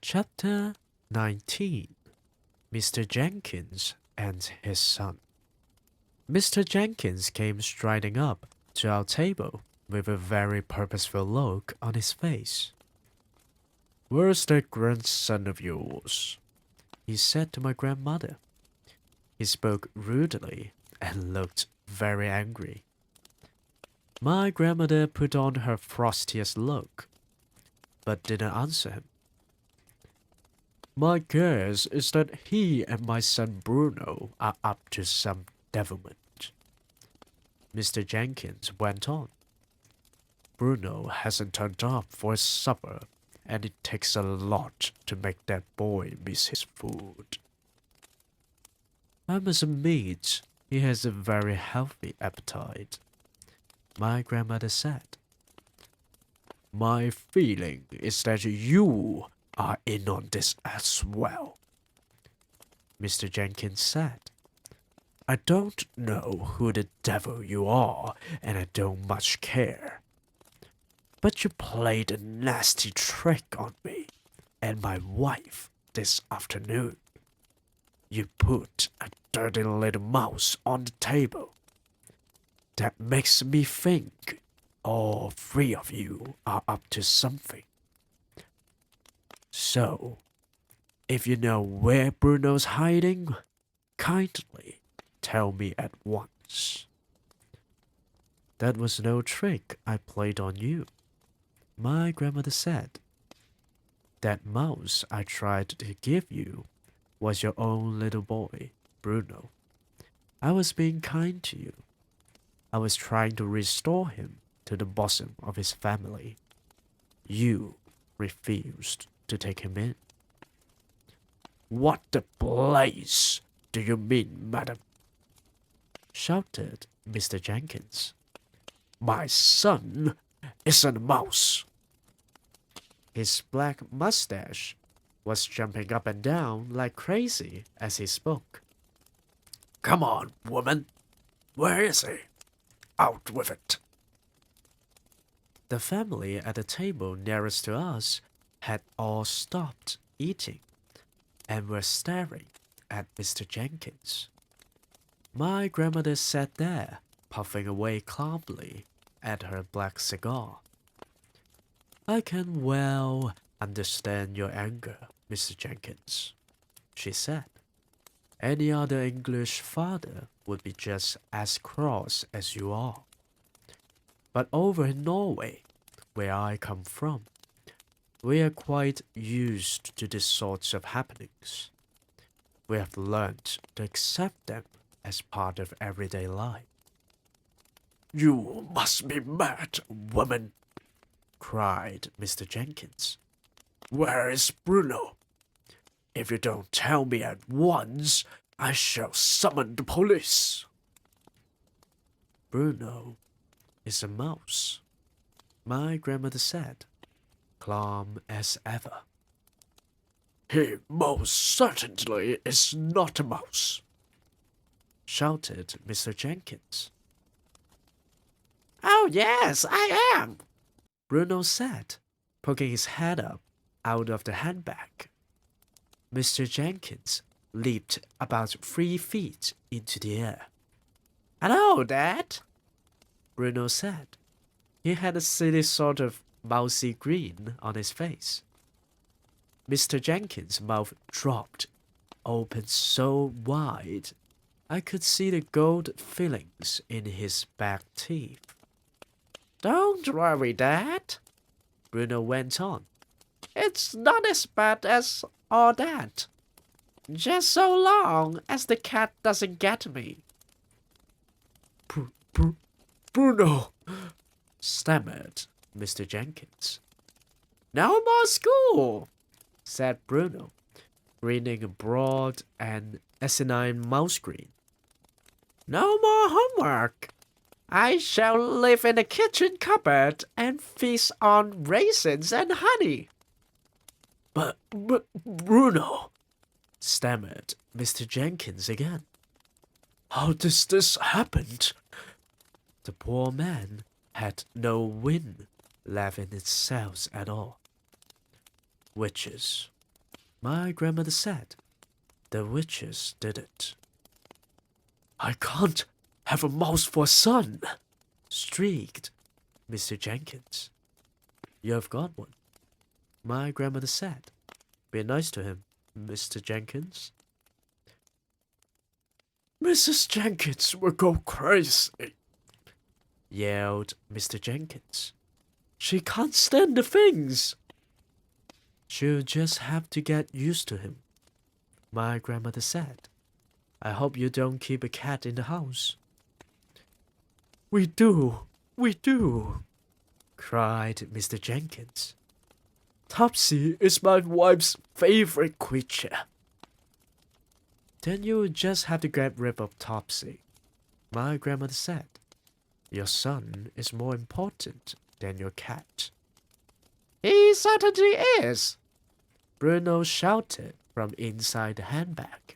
Chapter 19. Mr. Jenkins and his son. Mr. Jenkins came striding up to our table with a very purposeful look on his face. "Where's that grandson of yours?" he said to my grandmother. He spoke rudely and looked very angry. My grandmother put on her frostiest look, but didn't answer him. "My guess is that he and my son Bruno are up to some devilment," Mr. Jenkins went on. "Bruno hasn't turned up for his supper, and it takes a lot to make that boy miss his food. I must admit he has a very healthy appetite," my grandmother said. "My feeling is that you are in on this as well," Mr. Jenkins said. "I don't know who the devil you are, and I don't much care. But you played a nasty trick on me and my wife this afternoon. You put a dirty little mouse on the table. That makes me think all three of you are up to something. So, if you know where Bruno's hiding, kindly tell me at once." "That was no trick I played on you," my grandmother said. "That mouse I tried to give you was your own little boy, Bruno. I was being kind to you. I was trying to restore him to the bosom of his family. You refused to take him in." "What the blaze do you mean, madam?" shouted Mr. Jenkins. "My son isn't a mouse." His black mustache was jumping up and down like crazy as he spoke. "Come on, woman. Where is he? Out with it." The family at the table nearest to us had all stopped eating and were staring at Mr. Jenkins. My grandmother sat there, puffing away calmly at her black cigar. "I can well understand your anger, Mr. Jenkins," she said. "Any other English father would be just as cross as you are. But over in Norway, where I come from, we are quite used to these sorts of happenings. We have learned to accept them as part of everyday life." "You must be mad, woman," cried Mr. Jenkins. "Where is Bruno? If you don't tell me at once, I shall summon the police." "Bruno is a mouse," my grandmother said, calm as ever. "He most certainly is not a mouse," shouted Mr. Jenkins. "Oh, yes, I am," Bruno said, poking his head up out of the handbag. Mr. Jenkins leaped about 3 feet into the air. "Hello, Dad," Bruno said. He had a silly sort of mousy grin on his face. Mr. Jenkins' mouth dropped open so wide I could see the gold fillings in his back teeth. "Don't worry, Dad," Bruno went on. "It's not as bad as all that. Just so long as the cat doesn't get me." Bruno," stammered Mr. Jenkins. "No more school," said Bruno, grinning a broad and asinine mouse grin. "No more homework. I shall live in the kitchen cupboard and feast on raisins and honey." But Bruno," stammered Mr. Jenkins again. "How does this happen?" The poor man had no wind left in his sails at all. "Witches," My grandmother said. The witches did it. I can't have a mouse for a son, shrieked Mr. Jenkins. You have got one, my grandmother said. Be nice to him, Mr. Jenkins. Mrs. Jenkins will go crazy, yelled Mr. Jenkins. She can't stand the things. She'll just have to get used to him, my grandmother said. I hope you don't keep a cat in the house. We do, cried Mr. Jenkins. Topsy is my wife's favorite creature. Then you'll just have to get rid of Topsy, my grandmother said. Your son is more important than your cat. He certainly is, Bruno shouted from inside the handbag.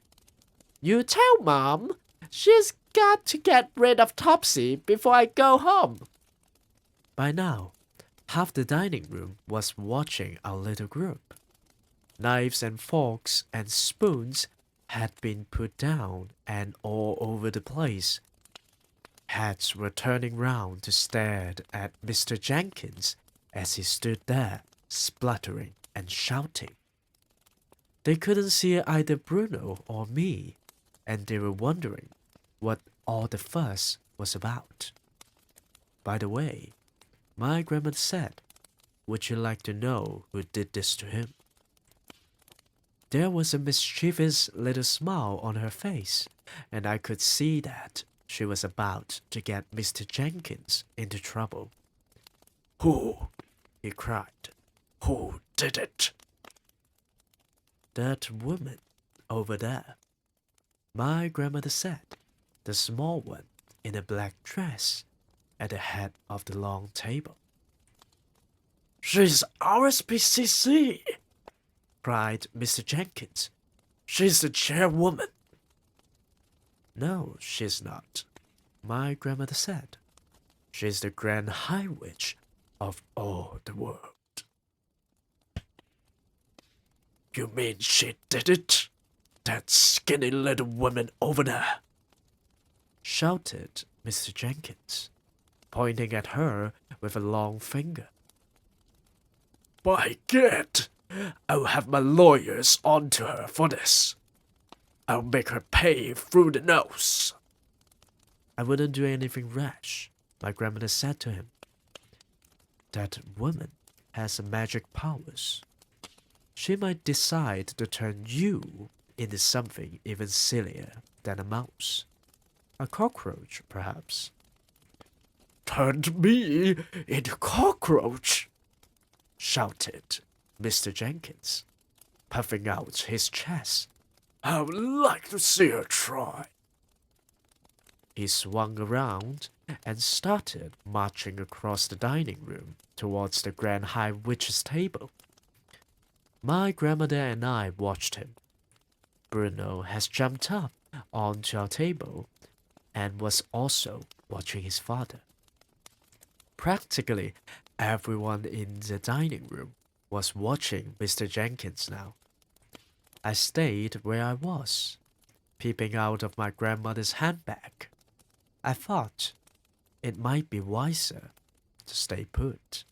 You tell Mom she's got to get rid of Topsy before I go home. By now, half the dining room was watching our little group. Knives and forks and spoons had been put down and all over the place. Heads were turning round to stare at Mr. Jenkins as he stood there, spluttering and shouting. They couldn't see either Bruno or me, and they were wondering what all the fuss was about. By the way, my grandmother said, would you like to know who did this to him? There was a mischievous little smile on her face, and I could see that she was about to get Mr. Jenkins into trouble. Who? He cried. Who did it? That woman over there, my grandmother said, the small one in a black dress at the head of the long table. She's RSPCC, cried Mr. Jenkins. She's the chairwoman. No, she's not, my grandmother said. She's the Grand High Witch of all the world. You mean she did it? That skinny little woman over there? Shouted Mr. Jenkins, pointing at her with a long finger. By gad, I'll have my lawyers onto her for this. I'll make her pay through the nose. I wouldn't do anything rash, my grandmother said to him. That woman has magic powers. She might decide to turn you into something even sillier than a mouse. A cockroach, perhaps. Turned me into cockroach, shouted Mr. Jenkins, puffing out his chest. I would like to see her try. He swung around and started marching across the dining room towards the Grand High Witch's table. My grandmother and I watched him. Bruno has jumped up onto our table and was also watching his father. Practically everyone in the dining room was watching Mr. Jenkins now. I stayed where I was, peeping out of my grandmother's handbag. I thought it might be wiser to stay put.